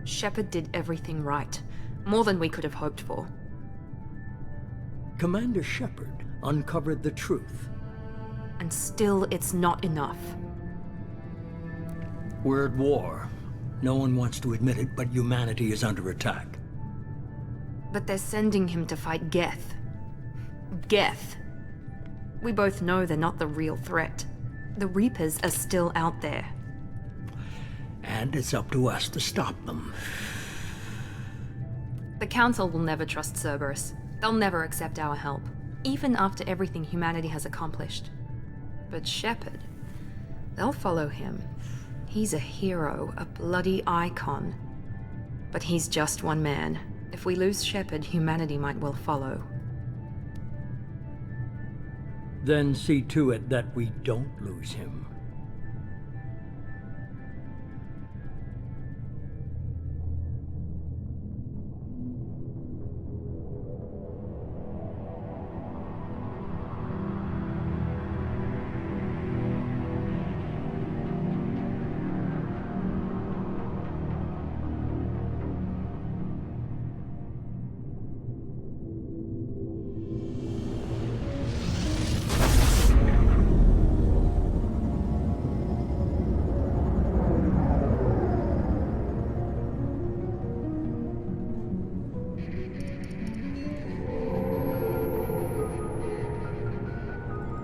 Shepard did everything right. More than we could have hoped for. Commander Shepard uncovered the truth. And still, it's not enough. We're at war. No one wants to admit it, but humanity is under attack. But they're sending him to fight Geth. Geth. We both know they're not the real threat. The Reapers are still out there. And it's up to us to stop them. The Council will never trust Cerberus. They'll never accept our help, even after everything humanity has accomplished. But Shepard, they'll follow him. He's a hero, a bloody icon. But he's just one man. If we lose Shepard, humanity might well follow. Then see to it that we don't lose him.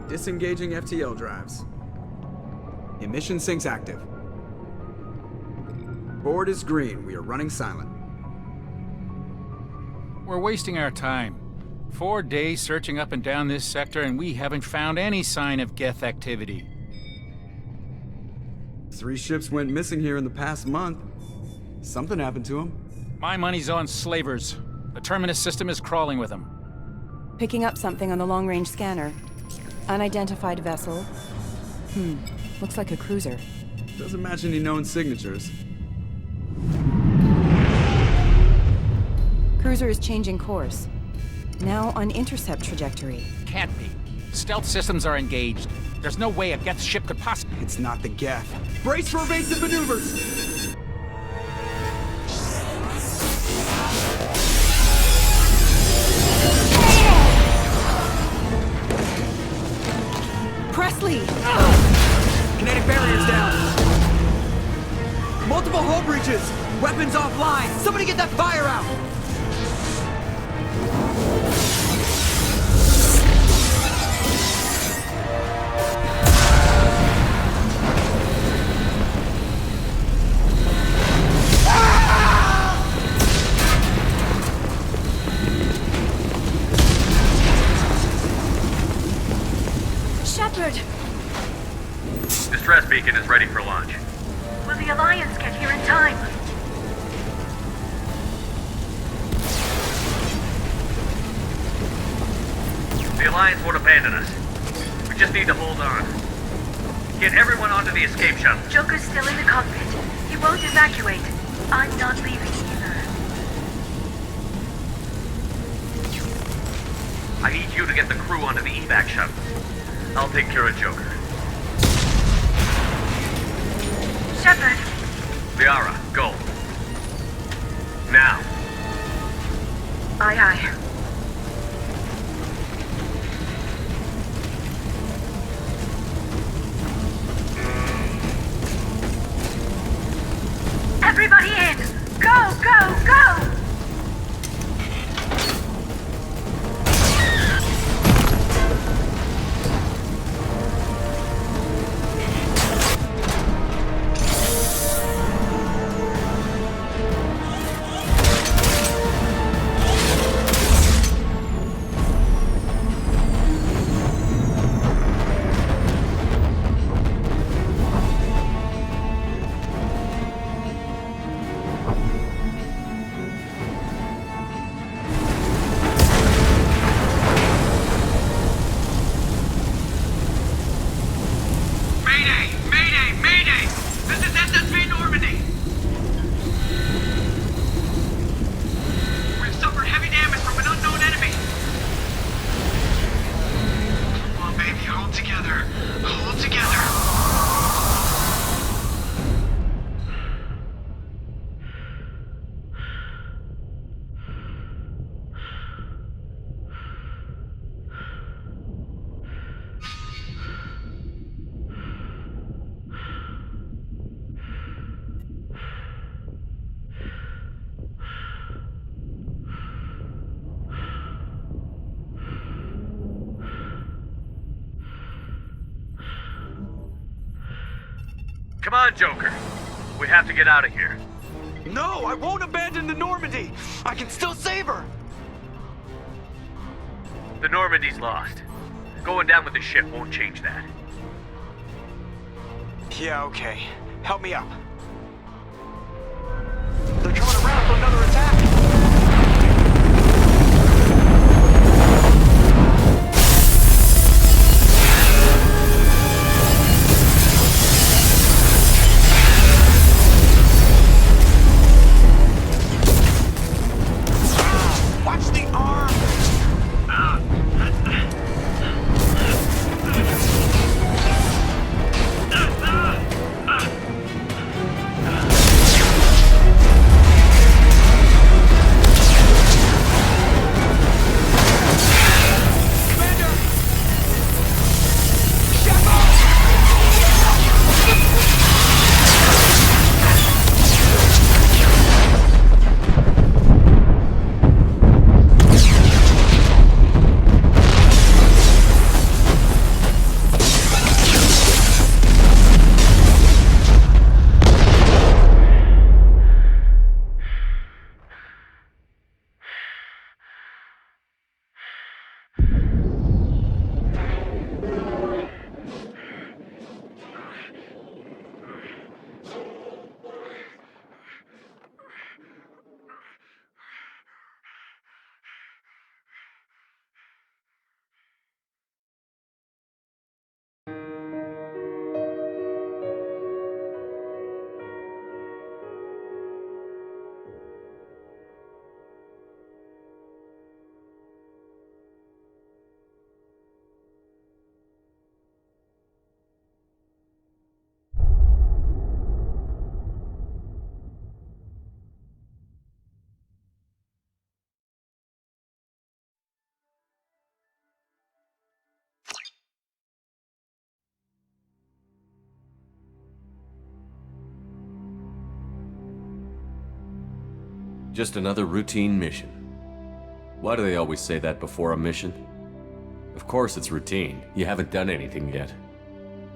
Disengaging FTL drives. Emission sinks active. Board is green. We are running silent. We're wasting our time. 4 days searching up and down this sector, and we haven't found any sign of Geth activity. 3 ships went missing here in the past month. Something happened to them. My money's on slavers. The Terminus system is crawling with them. Picking up something on the long-range scanner. Unidentified vessel. Looks like a cruiser. Doesn't match any known signatures. Cruiser is changing course. Now on intercept trajectory. Can't be. Stealth systems are engaged. There's no way a Geth ship could possibly... It's not the Geth. Brace for evasive maneuvers! Presley! Kinetic barriers down! Multiple hull breaches! Weapons offline! Somebody get that fire out! Shepard! Distress beacon is ready for launch. Will the Alliance get here in time? The Alliance won't abandon us. We just need to hold on. Get everyone onto the escape shuttle. Joker's still in the cockpit. He won't evacuate. I'm not leaving either. I need you to get the crew onto the evac shuttle. I'll take care of Joker. Shepard! Liara, go. Now. Aye, aye. Everybody in! Go, go, go! Come on, Joker. We have to get out of here. No, I won't abandon the Normandy! I can still save her! The Normandy's lost. Going down with the ship won't change that. Yeah, okay. Help me up. They're coming around for another attack! Watch the arm! Just another routine mission. Why do they always say that before a mission? Of course it's routine. You haven't done anything yet.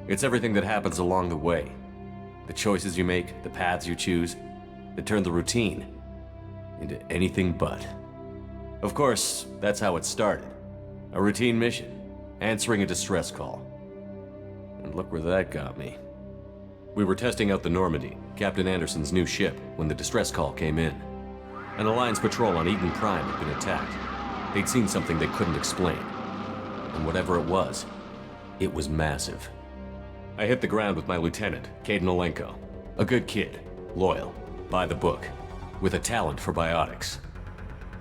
It's everything that happens along the way. The choices you make, the paths you choose, that turn the routine into anything but. Of course, that's how it started. A routine mission, answering a distress call. And look where that got me. We were testing out the Normandy, Captain Anderson's new ship, when the distress call came in. An Alliance patrol on Eden Prime had been attacked. They'd seen something they couldn't explain. And whatever it was massive. I hit the ground with my lieutenant, Caden Olenko. A good kid, loyal, by the book, with a talent for biotics.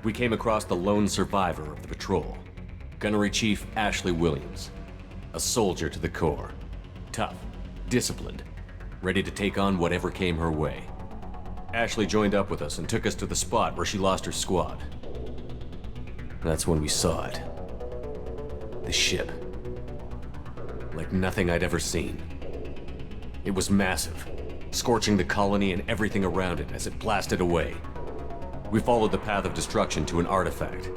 We came across the lone survivor of the patrol, Gunnery Chief Ashley Williams. A soldier to the core. Tough, disciplined, ready to take on whatever came her way. Ashley joined up with us and took us to the spot where she lost her squad. That's when we saw it. The ship. Like nothing I'd ever seen. It was massive, scorching the colony and everything around it as it blasted away. We followed the path of destruction to an artifact,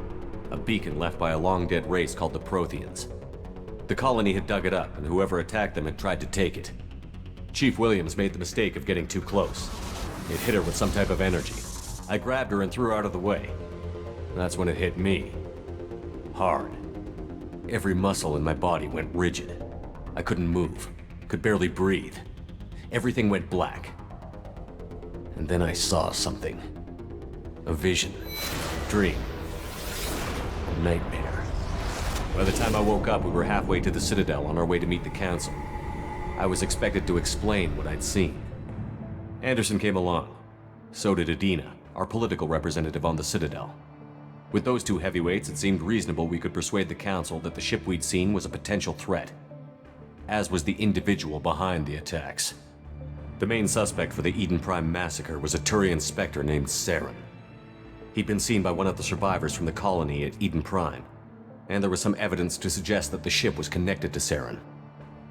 a beacon left by a long-dead race called the Protheans. The colony had dug it up, and whoever attacked them had tried to take it. Chief Williams made the mistake of getting too close. It hit her with some type of energy. I grabbed her and threw her out of the way. That's when it hit me. Hard. Every muscle in my body went rigid. I couldn't move, could barely breathe. Everything went black. And then I saw something. A vision. Dream. A nightmare. By the time I woke up, we were halfway to the Citadel on our way to meet the Council. I was expected to explain what I'd seen. Anderson came along. So did Adina, our political representative on the Citadel. With those two heavyweights, it seemed reasonable we could persuade the Council that the ship we'd seen was a potential threat, as was the individual behind the attacks. The main suspect for the Eden Prime massacre was a Turian Spectre named Saren. He'd been seen by one of the survivors from the colony at Eden Prime, and there was some evidence to suggest that the ship was connected to Saren.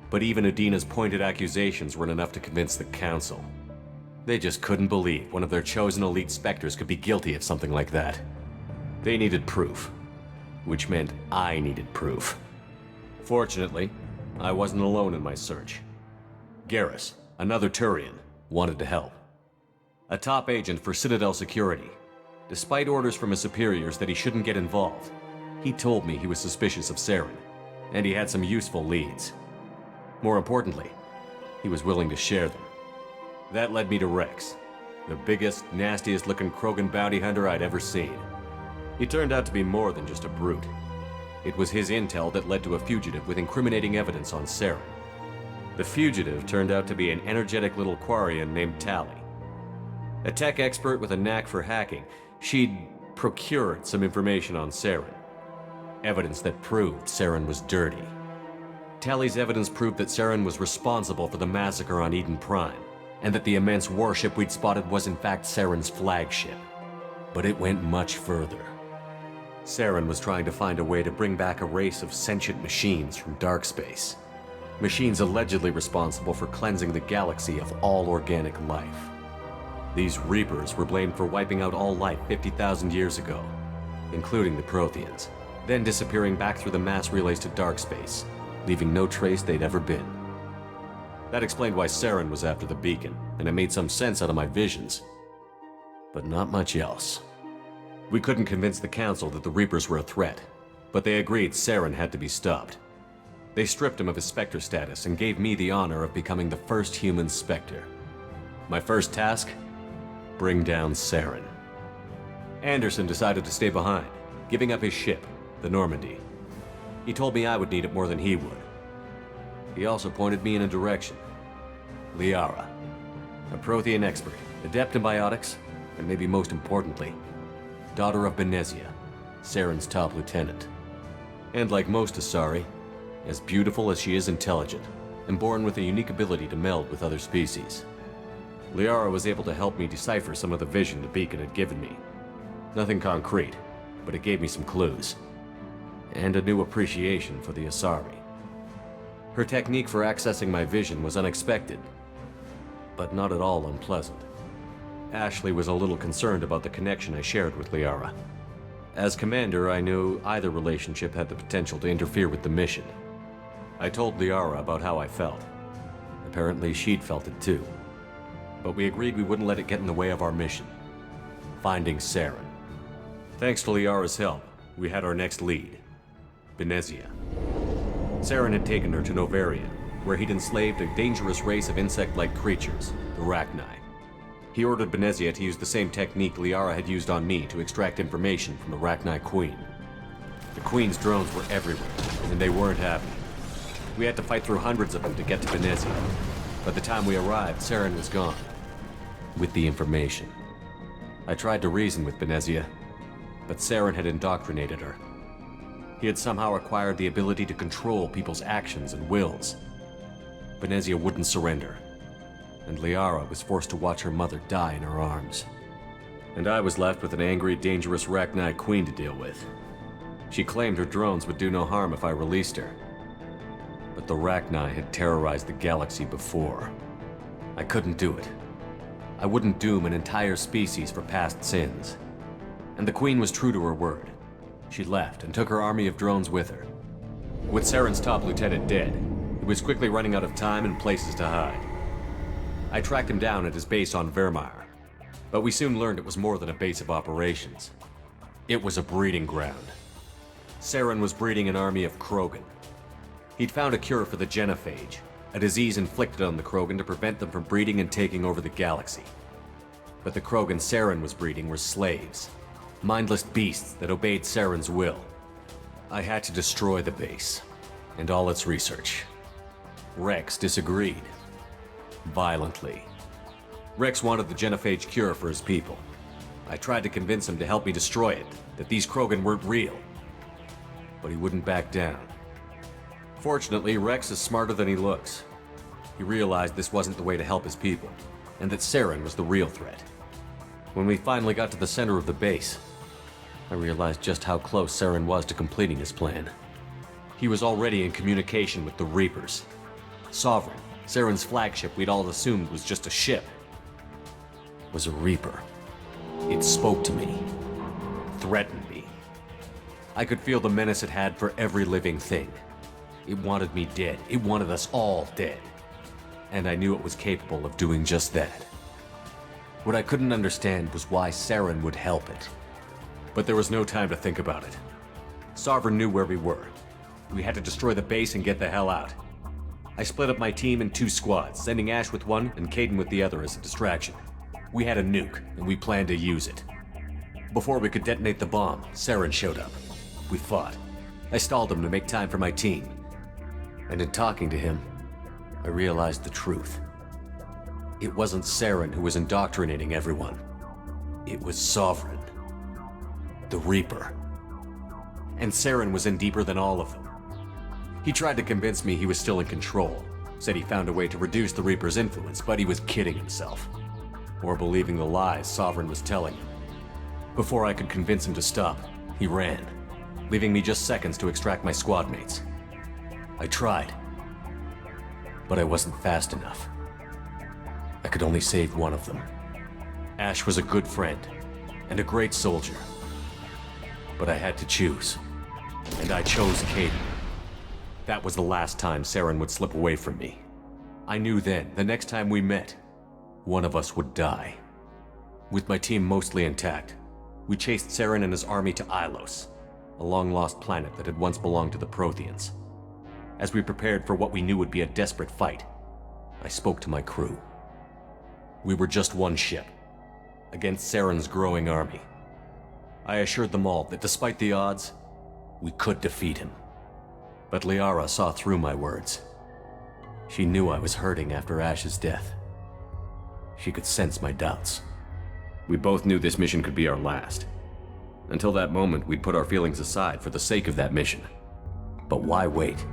But even Adina's pointed accusations weren't enough to convince the Council. They just couldn't believe one of their chosen elite Spectres could be guilty of something like that. They needed proof, which meant I needed proof. Fortunately, I wasn't alone in my search. Garrus, Another Turian wanted to help. A top agent for Citadel Security. Despite orders from his superiors that he shouldn't get involved, he told me he was suspicious of Saren, and he had some useful leads. More importantly, he was willing to share them. That led me to Rex, the biggest, nastiest-looking Krogan bounty hunter I'd ever seen. He turned out to be more than just a brute. It was his intel that led to a fugitive with incriminating evidence on Saren. The fugitive turned out to be an energetic little Quarian named Tali. A tech expert with a knack for hacking, she'd procured some information on Saren. Evidence that proved Saren was dirty. Tali's evidence proved that Saren was responsible for the massacre on Eden Prime, and that the immense warship we'd spotted was in fact Saren's flagship. But it went much further. Saren was trying to find a way to bring back a race of sentient machines from dark space. Machines allegedly responsible for cleansing the galaxy of all organic life. These Reapers were blamed for wiping out all life 50,000 years ago, including the Protheans, then disappearing back through the mass relays to dark space, leaving no trace they'd ever been. That explained why Saren was after the beacon, and it made some sense out of my visions. But not much else. We couldn't convince the Council that the Reapers were a threat, but they agreed Saren had to be stopped. They stripped him of his Spectre status and gave me the honor of becoming the first human Spectre. My first task? Bring down Saren. Anderson decided to stay behind, giving up his ship, the Normandie. He told me I would need it more than he would. He also pointed me in a direction. Liara, a Prothean expert, adept in biotics, and maybe most importantly, daughter of Benezia, Saren's top lieutenant. And like most Asari, as beautiful as she is intelligent, and born with a unique ability to meld with other species. Liara was able to help me decipher some of the vision the beacon had given me. Nothing concrete, but it gave me some clues. And a new appreciation for the Asari. Her technique for accessing my vision was unexpected, but not at all unpleasant. Ashley was a little concerned about the connection I shared with Liara. As commander, I knew either relationship had the potential to interfere with the mission. I told Liara about how I felt. Apparently, she'd felt it too. But we agreed we wouldn't let it get in the way of our mission. Finding Saren. Thanks to Liara's help, we had our next lead. Benezia. Saren had taken her to Novaria, where he'd enslaved a dangerous race of insect-like creatures, the Rachni. He ordered Benezia to use the same technique Liara had used on me to extract information from the Rachni Queen. The Queen's drones were everywhere, and they weren't happy. We had to fight through hundreds of them to get to Benezia. By the time we arrived, Saren was gone. With the information. I tried to reason with Benezia, but Saren had indoctrinated her. He had somehow acquired the ability to control people's actions and wills. Benezia wouldn't surrender, and Liara was forced to watch her mother die in her arms. And I was left with an angry, dangerous Rachni Queen to deal with. She claimed her drones would do no harm if I released her. But the Rachni had terrorized the galaxy before. I couldn't do it. I wouldn't doom an entire species for past sins. And the Queen was true to her word. She left and took her army of drones with her. With Saren's top lieutenant dead, he was quickly running out of time and places to hide. I tracked him down at his base on Vermeer, but we soon learned it was more than a base of operations. It was a breeding ground. Saren was breeding an army of Krogan. He'd found a cure for the genophage, a disease inflicted on the Krogan to prevent them from breeding and taking over the galaxy. But the Krogan Saren was breeding were slaves, mindless beasts that obeyed Saren's will. I had to destroy the base, and all its research. Rex disagreed. Violently. Rex wanted the genophage cure for his people. I tried to convince him to help me destroy it, that these Krogan weren't real. But he wouldn't back down. Fortunately, Rex is smarter than he looks. He realized this wasn't the way to help his people, and that Saren was the real threat. When we finally got to the center of the base, I realized just how close Saren was to completing his plan. He was already in communication with the Reapers. Sovereign, Saren's flagship we'd all assumed was just a ship, was a Reaper. It spoke to me, threatened me. I could feel the menace it had for every living thing. It wanted me dead. It wanted us all dead. and I knew it was capable of doing just that. What I couldn't understand was why Saren would help it. But there was no time to think about it. Sovereign knew where we were. We had to destroy the base and get the hell out. I split up my team in 2 squads, sending Ash with one and Caden with the other as a distraction. We had a nuke, and we planned to use it. Before we could detonate the bomb, Saren showed up. We fought. I stalled him to make time for my team. And in talking to him, I realized the truth. It wasn't Saren who was indoctrinating everyone. It was Sovereign. The Reaper. And Saren was in deeper than all of them. He tried to convince me he was still in control. Said he found a way to reduce the Reaper's influence, but he was kidding himself. Or believing the lies Sovereign was telling him. Before I could convince him to stop, he ran, leaving me just seconds to extract my squad mates. I tried, but I wasn't fast enough. I could only save one of them. Ash was a good friend, and a great soldier. But I had to choose, and I chose Caden. That was the last time Saren would slip away from me. I knew then, the next time we met, one of us would die. With my team mostly intact, we chased Saren and his army to Ilos, a long-lost planet that had once belonged to the Protheans. As we prepared for what we knew would be a desperate fight, I spoke to my crew. We were just one ship, against Saren's growing army. I assured them all that despite the odds, we could defeat him. But Liara saw through my words. She knew I was hurting after Ash's death. She could sense my doubts. We both knew this mission could be our last. Until that moment, we'd put our feelings aside for the sake of that mission. But why wait?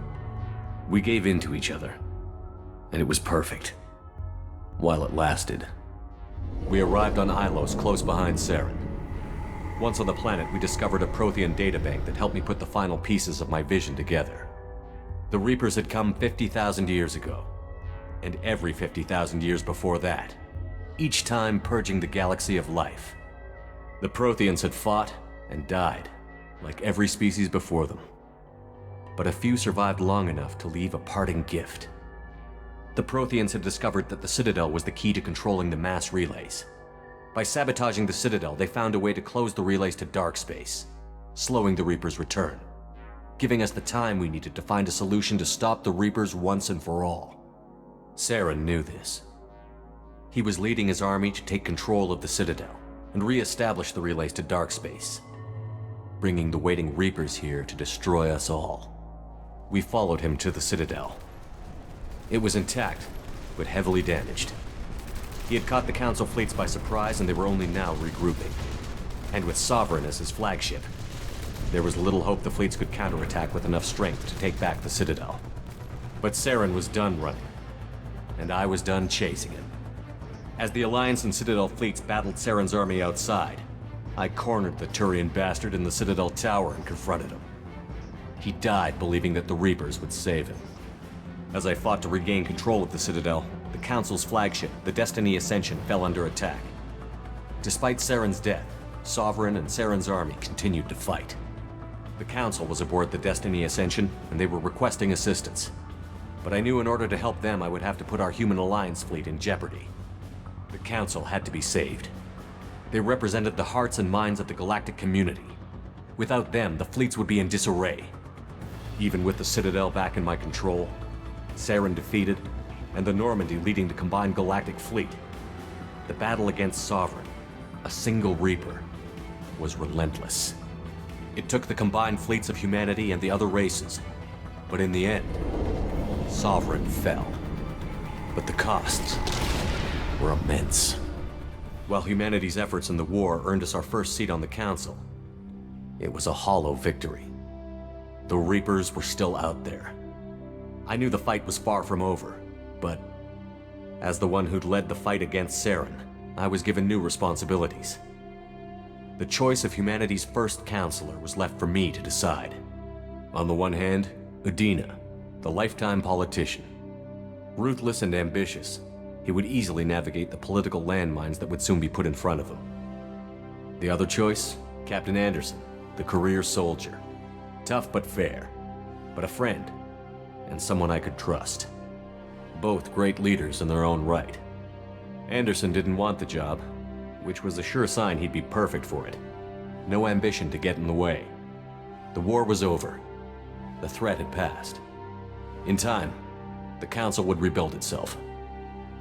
We gave in to each other, and it was perfect. While it lasted. We arrived on Ilos close behind Saren. Once on the planet, we discovered a Prothean databank that helped me put the final pieces of my vision together. The Reapers had come 50,000 years ago, and every 50,000 years before that, each time purging the galaxy of life. The Protheans had fought and died, like every species before them. But a few survived long enough to leave a parting gift. The Protheans had discovered that the Citadel was the key to controlling the mass relays. By sabotaging the Citadel, they found a way to close the relays to dark space, slowing the Reapers' return, giving us the time we needed to find a solution to stop the Reapers once and for all. Saren knew this. He was leading his army to take control of the Citadel and re-establish the relays to dark space, bringing the waiting Reapers here to destroy us all. We followed him to the Citadel. It was intact, but heavily damaged. He had caught the Council fleets by surprise, and they were only now regrouping. And with Sovereign as his flagship, there was little hope the fleets could counterattack with enough strength to take back the Citadel. But Saren was done running, and I was done chasing him. As the Alliance and Citadel fleets battled Saren's army outside, I cornered the Turian bastard in the Citadel tower and confronted him. He died believing that the Reapers would save him. As I fought to regain control of the Citadel, the Council's flagship, the Destiny Ascension, fell under attack. Despite Saren's death, Sovereign and Saren's army continued to fight. The Council was aboard the Destiny Ascension, and they were requesting assistance. But I knew in order to help them, I would have to put our human Alliance fleet in jeopardy. The Council had to be saved. They represented the hearts and minds of the galactic community. Without them, the fleets would be in disarray. Even with the Citadel back in my control, Saren defeated, and the Normandie leading the combined galactic fleet, the battle against Sovereign, a single Reaper, was relentless. It took the combined fleets of humanity and the other races, but in the end, Sovereign fell. But the costs were immense. While humanity's efforts in the war earned us our first seat on the Council, it was a hollow victory. The Reapers were still out there. I knew the fight was far from over, but as the one who'd led the fight against Saren, I was given new responsibilities. The choice of humanity's first counselor was left for me to decide. On the one hand, Udina, the lifetime politician. Ruthless and ambitious, he would easily navigate the political landmines that would soon be put in front of him. The other choice, Captain Anderson, the career soldier. Tough but fair, but a friend, and someone I could trust. both great leaders in their own right. Anderson didn't want the job, which was a sure sign he'd be perfect for it. No ambition to get in the way. The war was over. The threat had passed. In time, the Council would rebuild itself.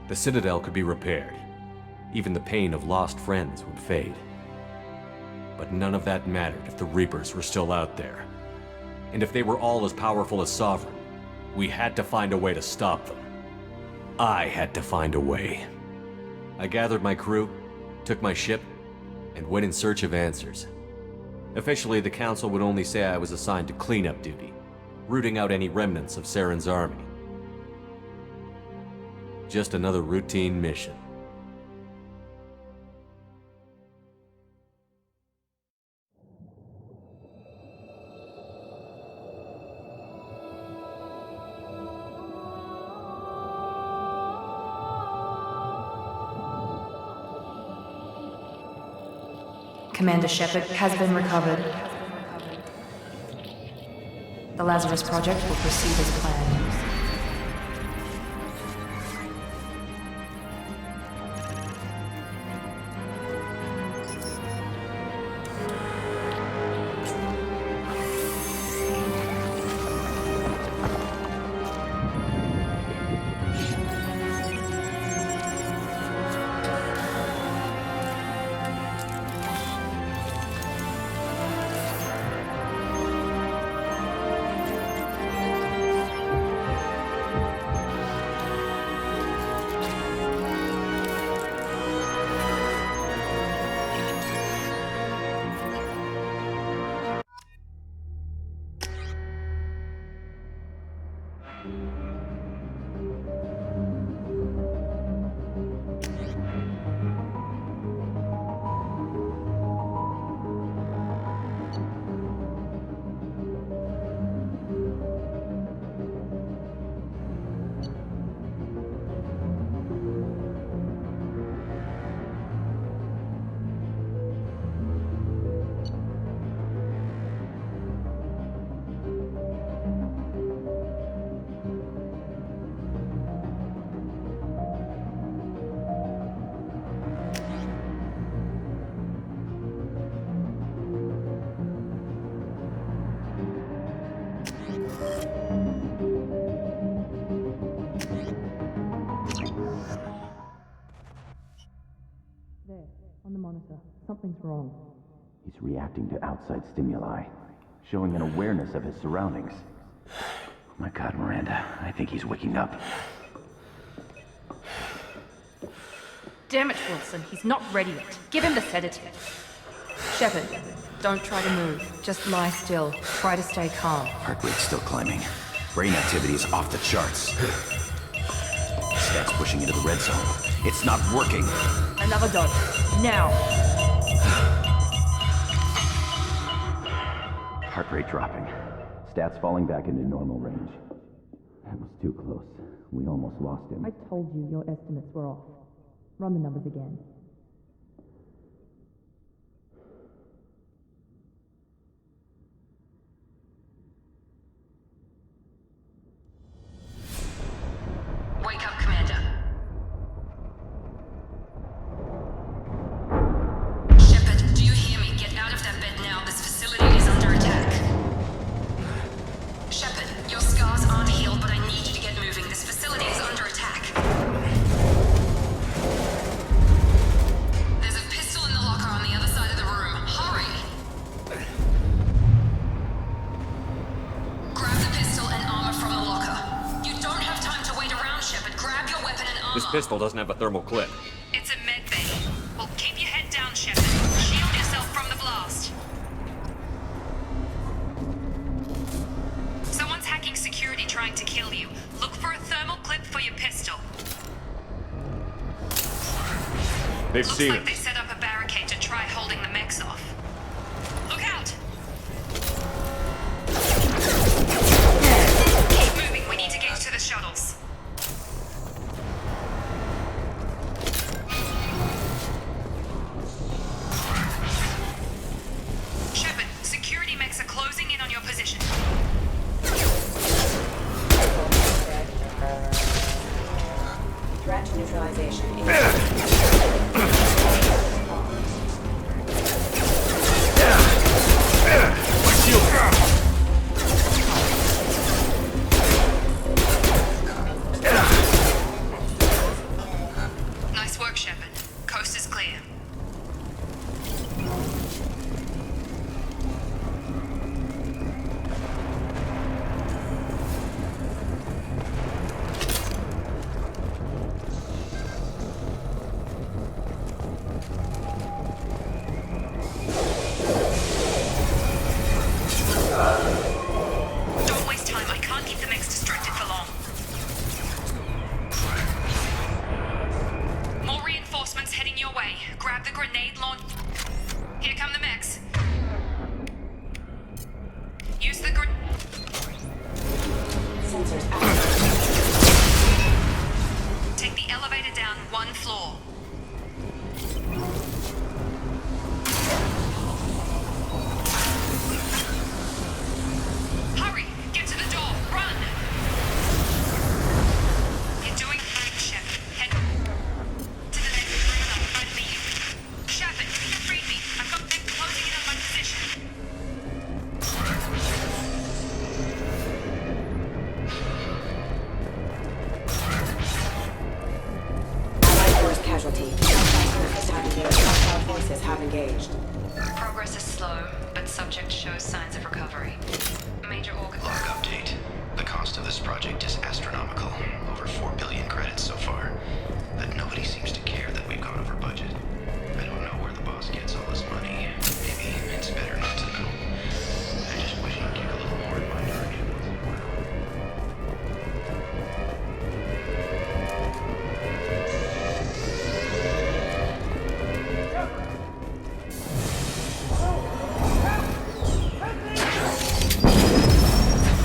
The Citadel could be repaired. Even the pain of lost friends would fade. But none of that mattered if the Reapers were still out there. And if they were all as powerful as Sovereign, we had to find a way to stop them. I had to find a way. I gathered my crew, took my ship, and went in search of answers. Officially, the Council would only say I was assigned to cleanup duty, rooting out any remnants of Saren's army. Just another routine mission. Commander Shepard has been recovered. The Lazarus Project will proceed as planned. Something's wrong. He's reacting to outside stimuli, showing an awareness of his surroundings. Oh my God, Miranda, I think he's waking up. Damn it, Wilson, he's not ready yet. Give him the sedative. Shepard, don't try to move. Just lie still. Try to stay calm. Heart rate's still climbing. Brain activity is off the charts. Stats pushing into the red zone. It's not working. Another dose. Now. Heart rate dropping. Stats falling back into normal range. That was too close. We almost lost him. I told you your estimates were off. Run the numbers again. Wake up, Commander. Shepard, do you hear me? Get out of that bed now. This facility is under attack. Shepard, your scars aren't healed, but I need you to get moving. This facility is under attack. There's a pistol in the locker on the other side of the room. Hurry! Grab the pistol and armor from the locker. You don't have time to wait around, Shepard. Grab your weapon and armor. This pistol doesn't have a thermal clip. It's a med bay. Well, keep your head down, Shepard. Shield yourself from the blast. Someone's hacking security trying to kill you. Look for a thermal clip for your pistol. They've Looks seen like us. they set up a barricade to try holding the mechs off. Look out! Keep moving. We need to get to the shuttles. Shepard, security mechs are closing in on your position. Nice work, Shepard. Coast is clear. Don't waste time. I can't keep the mix distracted for long. More reinforcements heading your way. Grab the grenade launch. Here come the mechs. Use the Sensors active. Take the elevator down one floor. Hurry! Get to the door! Run! You're doing great, Shepard. Head to the next room and I'll try to meet you. Shepard, read me. I've got them closing in on my position. Allied force casualty. Hostile forces have engaged. Progress is slow, but subject shows signs of recovery. Major organ... Log update. The cost of this project is astronomical. Over 4 billion credits so far. But nobody seems to care that we've gone over budget. I don't know where the boss gets all this money. Maybe it's better not to know. I just wish he'd kick a little more in my direction.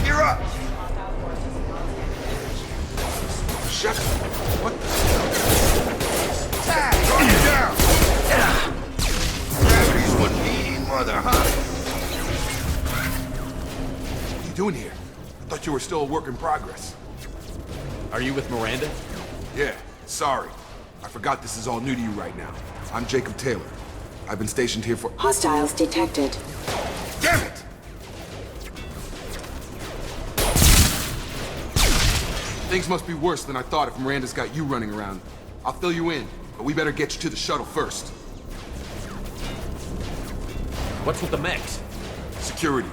You're up! Shut up. What the? Tag! Run you down! Gravity's one mean mother, huh? What are you doing here? I thought you were still a work in progress. Are you with Miranda? Yeah, sorry. I forgot this is all new to you right now. I'm Jacob Taylor. I've been stationed here for... Hostiles detected. Damn it! Things must be worse than I thought if Miranda's got you running around. I'll fill you in, but we better get you to the shuttle first. What's with the mechs? Security.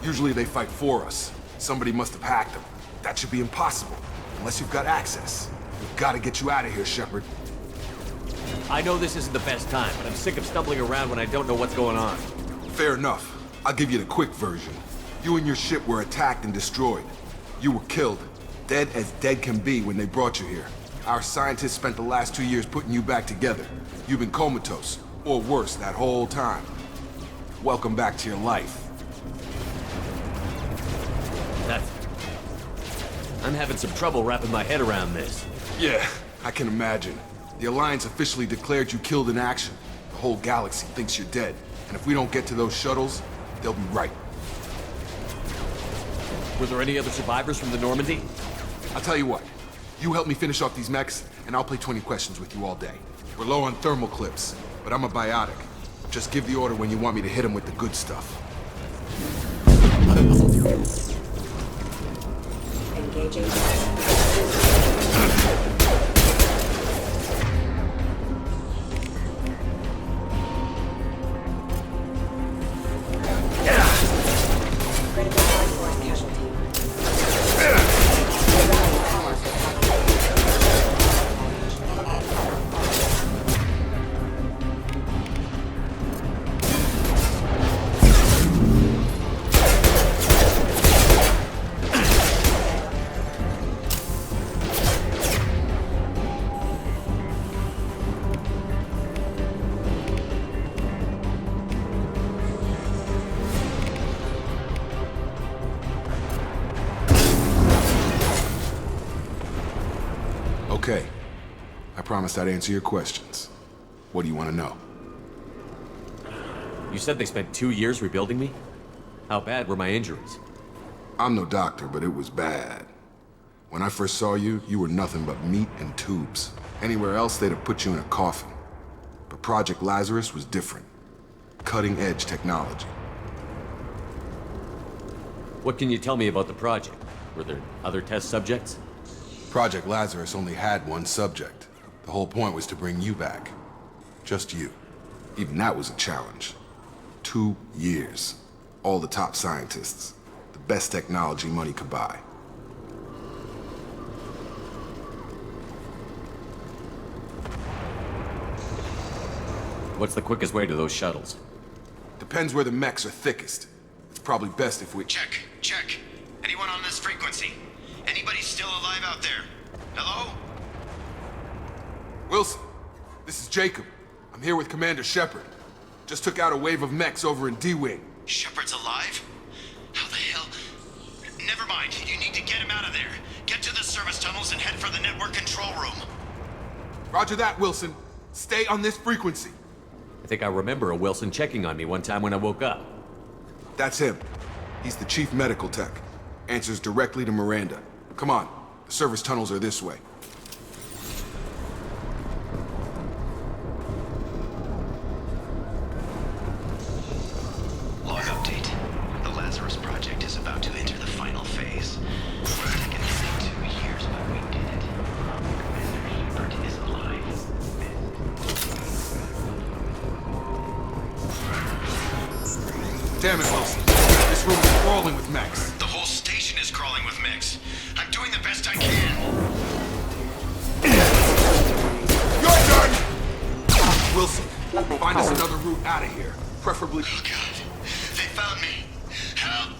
Usually they fight for us. Somebody must have hacked them. That should be impossible, unless you've got access. We've got to get you out of here, Shepard. I know this isn't the best time, but I'm sick of stumbling around when I don't know what's going on. Fair enough. I'll give you the quick version. You and your ship were attacked and destroyed. You were killed. Dead as dead can be when they brought you here. Our scientists spent the last 2 years putting you back together. You've been comatose, or worse, that whole time. Welcome back to your life. I'm having some trouble wrapping my head around this. Yeah, I can imagine. The Alliance officially declared you killed in action. The whole galaxy thinks you're dead. And if we don't get to those shuttles, they'll be right. Were there any other survivors from the Normandie? I'll tell you what. You help me finish off these mechs, and I'll play 20 questions with you all day. We're low on thermal clips, but I'm a biotic. Just give the order when you want me to hit them with the good stuff. Engaging. Critical life force casualty. Okay. I promised I'd answer your questions. What do you want to know? You said they spent 2 years rebuilding me? How bad were my injuries? I'm no doctor, but it was bad. When I first saw you, you were nothing but meat and tubes. Anywhere else, they'd have put you in a coffin. But Project Lazarus was different. Cutting-edge technology. What can you tell me about the project? Were there other test subjects? Project Lazarus only had one subject. The whole point was to bring you back. Just you. Even that was a challenge. 2 years. All the top scientists. The best technology money could buy. What's the quickest way to those shuttles? Depends where the mechs are thickest. It's probably best if we... Check. Anyone on this frequency? Anybody still alive out there? Hello? Wilson, this is Jacob. I'm here with Commander Shepard. Just took out a wave of mechs over in D-Wing. Shepard's alive? How the hell? Never mind. You need to get him out of there. Get to the service tunnels and head for the network control room. Roger that, Wilson. Stay on this frequency. I think I remember a Wilson checking on me one time when I woke up. That's him. He's the chief medical tech. Answers directly to Miranda. Come on. The service tunnels are this way. Log update. The Lazarus Project is about to enter the final phase. It's taken nearly 2 years, but we did it. Commander Shepard is alive. Damn it, Wilson. This room is crawling with mechs. The whole station is crawling with mechs. I'm doing the best I can. Your turn! Wilson, find us another route out of here. Preferably... Oh, God. They found me. Help!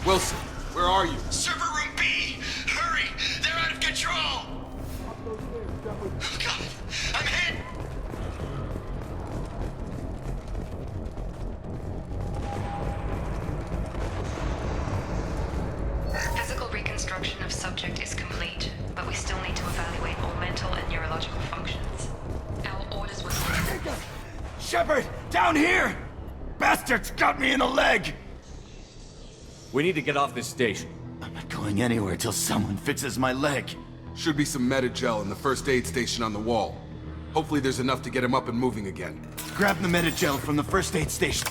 Wilson, where are you? Server room B! Hurry! They're out of control! Oh, God. I'm hit! Physical reconstruction of subject is complete, but we still need to evaluate all mental and neurological functions. Our orders were... Shepard! Down here! Bastards got me in the leg! We need to get off this station. I'm not going anywhere till someone fixes my leg. Should be some Metagel in the first aid station on the wall. Hopefully there's enough to get him up and moving again. Grab the Metagel from the first aid station.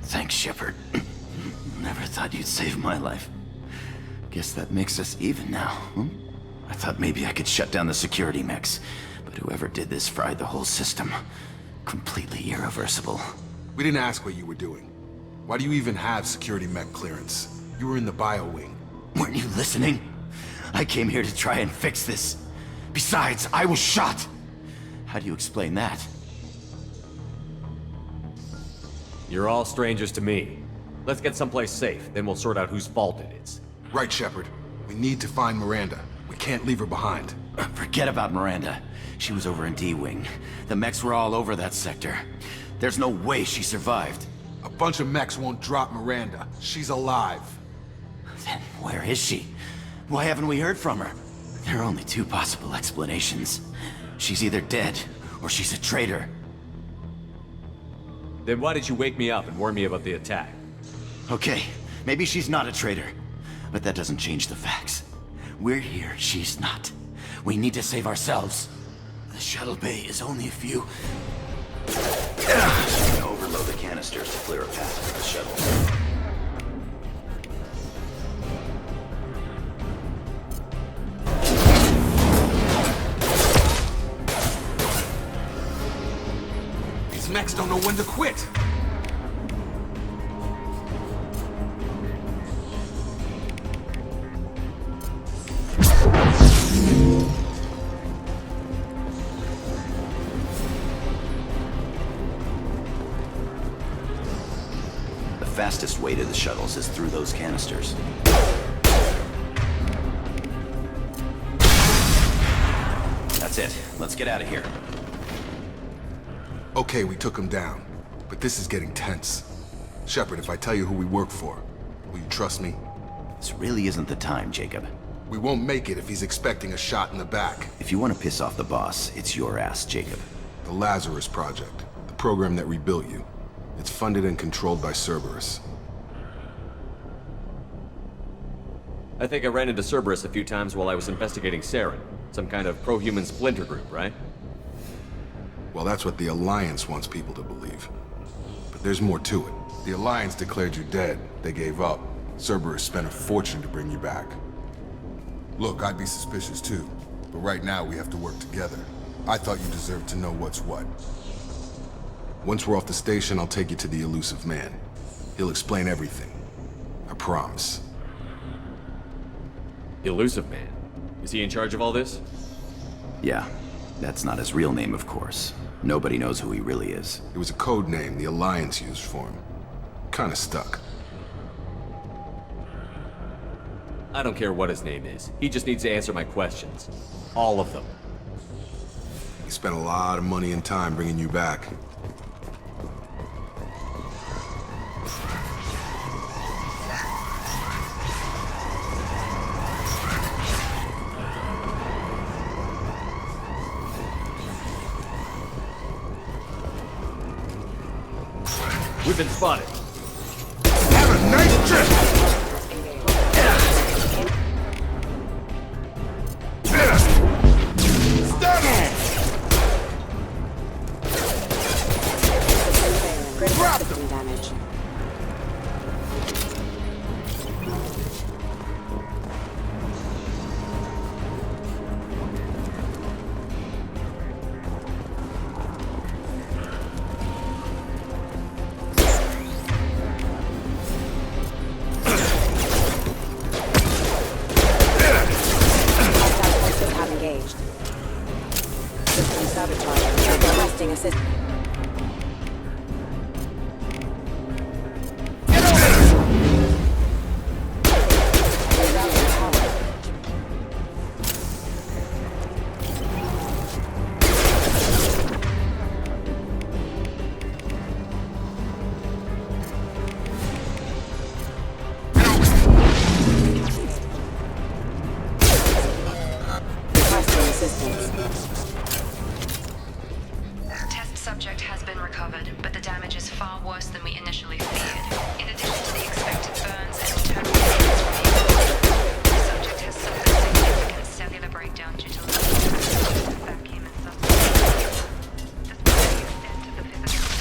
Thanks, Shepard. Never thought you'd save my life. Guess that makes us even now, hmm? I thought maybe I could shut down the security mechs, but whoever did this fried the whole system. Completely irreversible. We didn't ask what you were doing. Why do you even have security mech clearance? You were in the bio wing. Weren't you listening? I came here to try and fix this. Besides, I was shot. How do you explain that? You're all strangers to me. Let's get someplace safe, then we'll sort out whose fault it is. Right, Shepard. We need to find Miranda. We can't leave her behind. Forget about Miranda. She was over in D-Wing. The mechs were all over that sector. There's no way she survived. A bunch of mechs won't drop Miranda. She's alive. Then where is she? Why haven't we heard from her? There are only two possible explanations. She's either dead, or she's a traitor. Then why did you wake me up and warn me about the attack? Okay, maybe she's not a traitor. But that doesn't change the facts. We're here, she's not. We need to save ourselves. The shuttle bay is only a few... Overload the canisters to clear a path to the shuttle. These mechs don't know when to quit. The fastest way to the shuttles is through those canisters. That's it. Let's get out of here. Okay, we took him down. But this is getting tense. Shepard, if I tell you who we work for, will you trust me? This really isn't the time, Jacob. We won't make it if he's expecting a shot in the back. If you want to piss off the boss, it's your ass, Jacob. The Lazarus Project. The program that rebuilt you. It's funded and controlled by Cerberus. I think I ran into Cerberus a few times while I was investigating Saren. Some kind of pro-human splinter group, right? Well, that's what the Alliance wants people to believe. But there's more to it. The Alliance declared you dead. They gave up. Cerberus spent a fortune to bring you back. Look, I'd be suspicious too. But right now, we have to work together. I thought you deserved to know what's what. Once we're off the station, I'll take you to the elusive man. He'll explain everything. I promise. Elusive man? Is he in charge of all this? Yeah. That's not his real name, of course. Nobody knows who he really is. It was a code name the Alliance used for him. Kinda stuck. I don't care what his name is. He just needs to answer my questions. All of them. He spent a lot of money and time bringing you back. We've been spotted. Have a nice trip! Damage. Have engaged. System sabotage. Requesting assistance. Test subject has been recovered, but the damage is far worse than we initially feared. In addition to the expected burns and internal damage, the subject has suffered significant cellular breakdown due to loss of vacuum and substance. Despite the extent of the physical.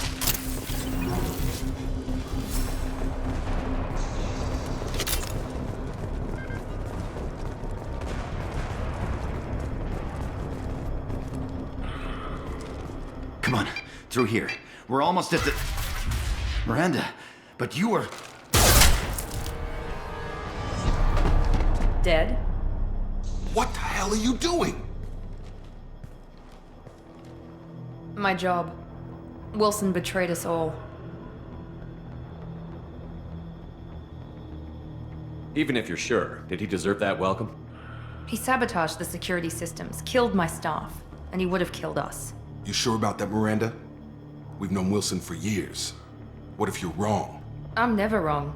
Come on, through here. We're almost at the... Miranda, but you were... Dead? What the hell are you doing? My job. Wilson betrayed us all. Even if you're sure, did he deserve that welcome? He sabotaged the security systems, killed my staff, and he would have killed us. You sure about that, Miranda? We've known Wilson for years. What if you're wrong? I'm never wrong.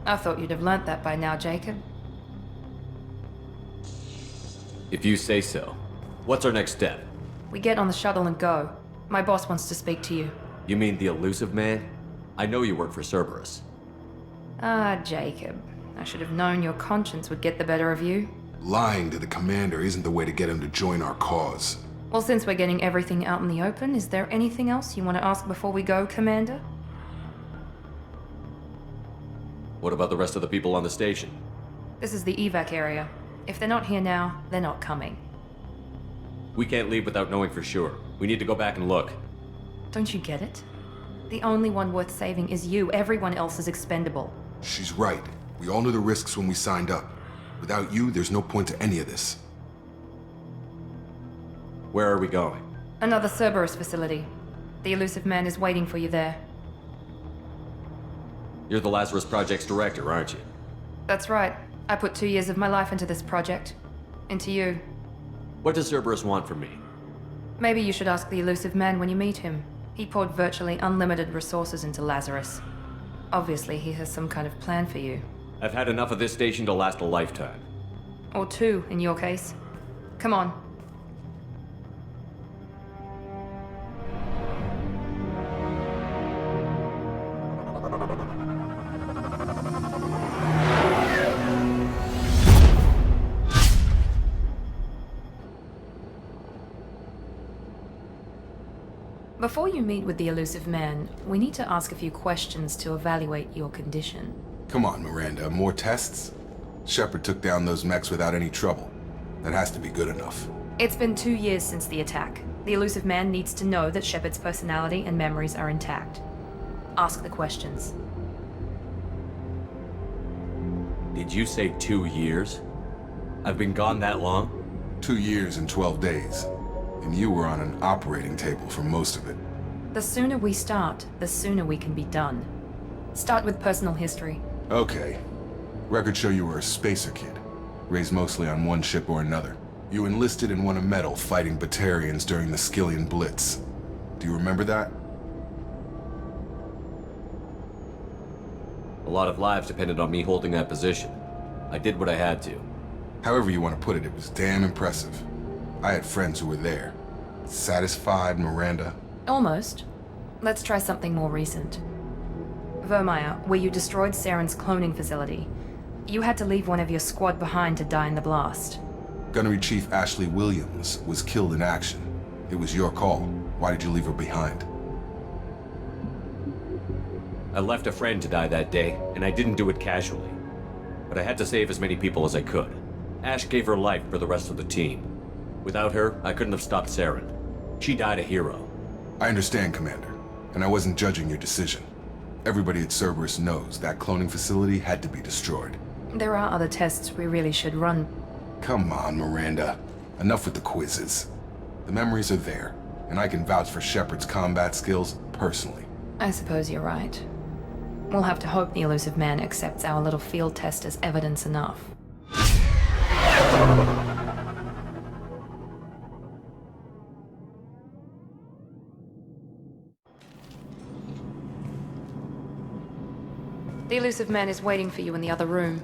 I thought you'd have learnt that by now, Jacob. If you say so. What's our next step? We get on the shuttle and go. My boss wants to speak to you. You mean the elusive man? I know you work for Cerberus. Ah, Jacob. I should have known your conscience would get the better of you. Lying to the commander isn't the way to get him to join our cause. Well, since we're getting everything out in the open, is there anything else you want to ask before we go, Commander? What about the rest of the people on the station? This is the evac area. If they're not here now, they're not coming. We can't leave without knowing for sure. We need to go back and look. Don't you get it? The only one worth saving is you. Everyone else is expendable. She's right. We all knew the risks when we signed up. Without you, there's no point to any of this. Where are we going? Another Cerberus facility. The elusive man is waiting for you there. You're the Lazarus Project's director, aren't you? That's right. I put 2 years of my life into this project. Into you. What does Cerberus want from me? Maybe you should ask the elusive man when you meet him. He poured virtually unlimited resources into Lazarus. Obviously, he has some kind of plan for you. I've had enough of this station to last a lifetime. Or 2, in your case. Come on. Before you meet with the elusive man, we need to ask a few questions to evaluate your condition. Come on, Miranda, more tests? Shepard took down those mechs without any trouble. That has to be good enough. It's been 2 years since the attack. The elusive man needs to know that Shepard's personality and memories are intact. Ask the questions. Did you say 2 years? I've been gone that long? 2 years and 12 days. And you were on an operating table for most of it. The sooner we start, the sooner we can be done. Start with personal history. Okay. Records show you were a spacer kid, raised mostly on one ship or another. You enlisted and won a medal fighting Batarians during the Skillian Blitz. Do you remember that? A lot of lives depended on me holding that position. I did what I had to. However you want to put it, it was damn impressive. I had friends who were there. Satisfied, Miranda? Almost. Let's try something more recent. Vermeer, where you destroyed Saren's cloning facility. You had to leave one of your squad behind to die in the blast. Gunnery Chief Ashley Williams was killed in action. It was your call. Why did you leave her behind? I left a friend to die that day, and I didn't do it casually. But I had to save as many people as I could. Ash gave her life for the rest of the team. Without her, I couldn't have stopped Saren. She died a hero. I understand, Commander, and I wasn't judging your decision. Everybody at Cerberus knows that cloning facility had to be destroyed. There are other tests we really should run. Come on, Miranda. Enough with the quizzes. The memories are there, and I can vouch for Shepard's combat skills personally. I suppose you're right. We'll have to hope the elusive man accepts our little field test as evidence enough. The elusive man is waiting for you in the other room.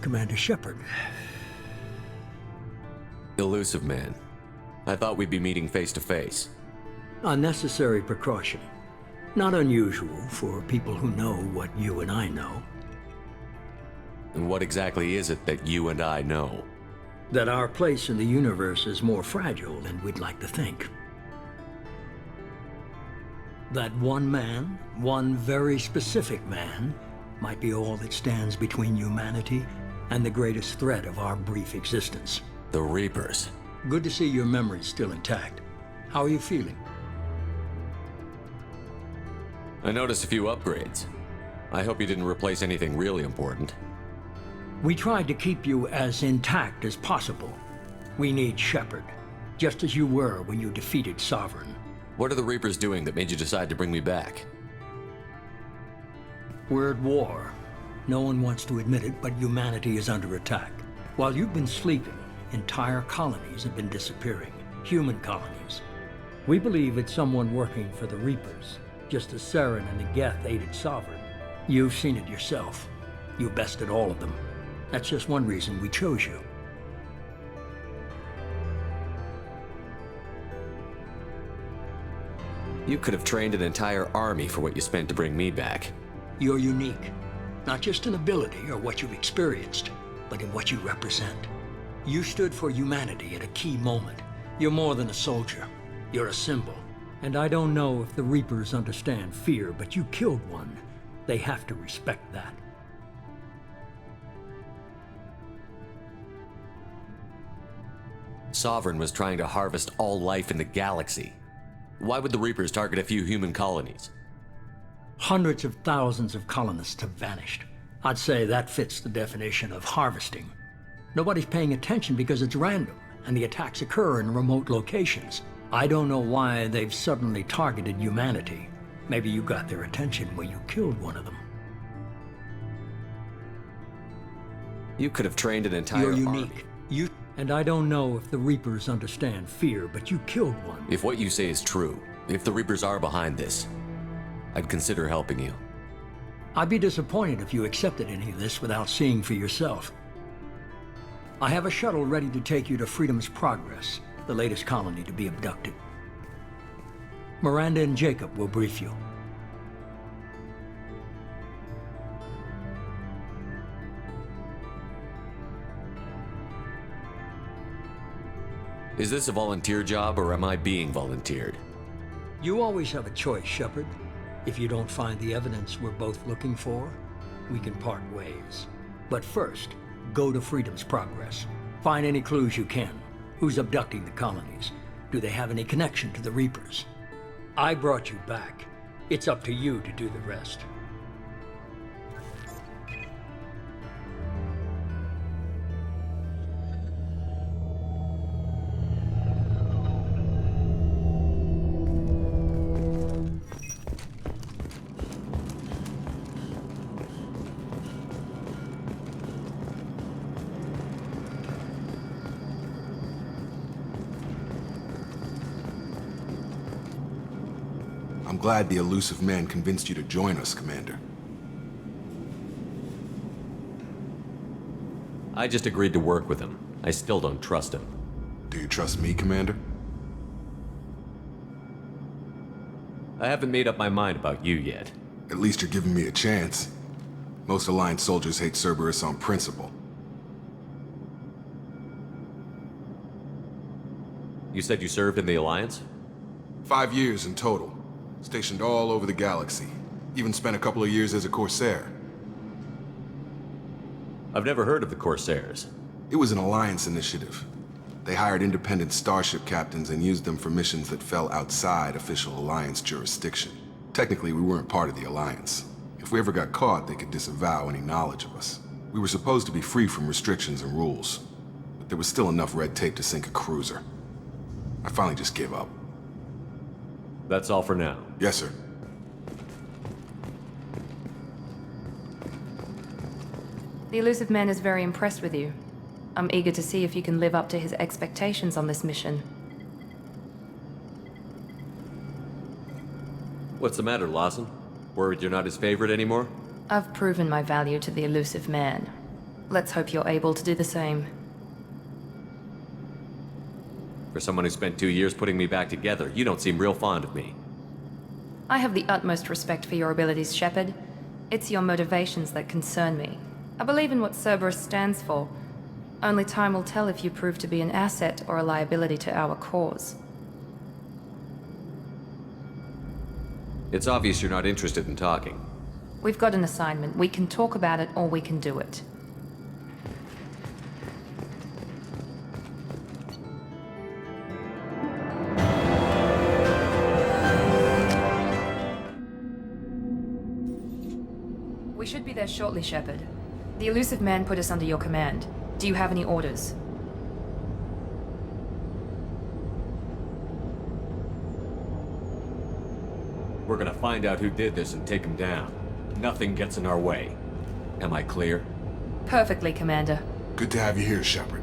Commander Shepard. Elusive man. I thought we'd be meeting face to face. A necessary precaution. Not unusual for people who know what you and I know. And what exactly is it that you and I know? That our place in the universe is more fragile than we'd like to think. That one man, one very specific man, might be all that stands between humanity and the greatest threat of our brief existence. The Reapers. Good to see your memory's still intact. How are you feeling? I noticed a few upgrades. I hope you didn't replace anything really important. We tried to keep you as intact as possible. We need Shepard, just as you were when you defeated Sovereign. What are the Reapers doing that made you decide to bring me back? We're at war. No one wants to admit it, but humanity is under attack. While you've been sleeping, entire colonies have been disappearing. Human colonies. We believe it's someone working for the Reapers, just as Saren and the Geth aided Sovereign. You've seen it yourself. You bested all of them. That's just one reason we chose you. You could have trained an entire army for what you spent to bring me back. You're unique. Not just in ability or what you've experienced, but in what you represent. You stood for humanity at a key moment. You're more than a soldier. You're a symbol. And I don't know if the Reapers understand fear, but you killed one. They have to respect that. Sovereign was trying to harvest all life in the galaxy. Why would the Reapers target a few human colonies? Hundreds of thousands of colonists have vanished. I'd say that fits the definition of harvesting. Nobody's paying attention because it's random, and the attacks occur in remote locations. I don't know why they've suddenly targeted humanity. Maybe you got their attention when you killed one of them. You could have trained an entire You're army. unique. And I don't know if the Reapers understand fear, but you killed one. If what you say is true, if the Reapers are behind this, I'd consider helping you. I'd be disappointed if you accepted any of this without seeing for yourself. I have a shuttle ready to take you to Freedom's Progress, the latest colony to be abducted. Miranda and Jacob will brief you. Is this a volunteer job, or am I being volunteered? You always have a choice, Shepard. If you don't find the evidence we're both looking for, we can part ways. But first, go to Freedom's Progress. Find any clues you can. Who's abducting the colonies? Do they have any connection to the Reapers? I brought you back. It's up to you to do the rest. I'm glad the elusive man convinced you to join us, Commander. I just agreed to work with him. I still don't trust him. Do you trust me, Commander? I haven't made up my mind about you yet. At least you're giving me a chance. Most Alliance soldiers hate Cerberus on principle. You said you served in the Alliance? 5 years in total. Stationed all over the galaxy. Even spent a couple of years as a Corsair. I've never heard of the Corsairs. It was an Alliance initiative. They hired independent starship captains and used them for missions that fell outside official Alliance jurisdiction. Technically, we weren't part of the Alliance. If we ever got caught, they could disavow any knowledge of us. We were supposed to be free from restrictions and rules, but there was still enough red tape to sink a cruiser. I finally just gave up. That's all for now. Yes, sir. The elusive man is very impressed with you. I'm eager to see if you can live up to his expectations on this mission. What's the matter, Lawson? Worried you're not his favorite anymore? I've proven my value to the elusive man. Let's hope you're able to do the same. For someone who spent 2 years putting me back together, you don't seem real fond of me. I have the utmost respect for your abilities, Shepard. It's your motivations that concern me. I believe in what Cerberus stands for. Only time will tell if you prove to be an asset or a liability to our cause. It's obvious you're not interested in talking. We've got an assignment. We can talk about it or we can do it. We should be there shortly, Shepard. The elusive man put us under your command. Do you have any orders? We're gonna find out who did this and take him down. Nothing gets in our way. Am I clear? Perfectly, Commander. Good to have you here, Shepard.